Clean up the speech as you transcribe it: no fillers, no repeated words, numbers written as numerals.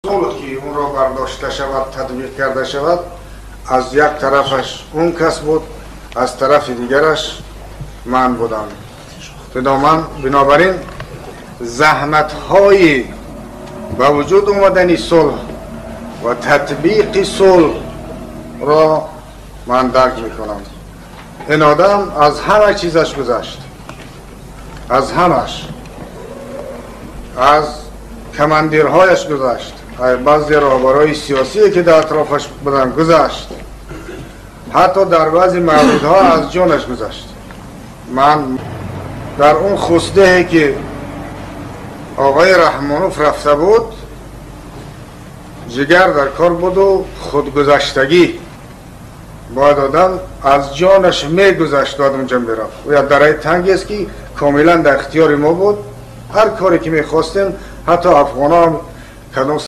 صلح که اون را برداشته شود تطبیق کرده شود از یک طرفش اون کس بود از طرف دیگرش من بودم. بنابراین زحمت های به وجود اومدن صلح و تطبیق صلح را من درک میکنم. این آدم از همه چیزش گذشت، از همش، از کماندیرهایش گذشت، بعضی رهبرهای سیاسی که در اطرافش بودن گذشت، حتی در بعضی موردها از جانش گذشت. من در اون خسته که آقای رحمانوف رفته بود جگر در کار بود و خودگذشتگی باید آدم از جانش میگذشت باید اونجا میرفت. و یا درای تنگی است که کاملا در اختیار ما بود. هر کاری که میخواستیم حتی افغان ها کدام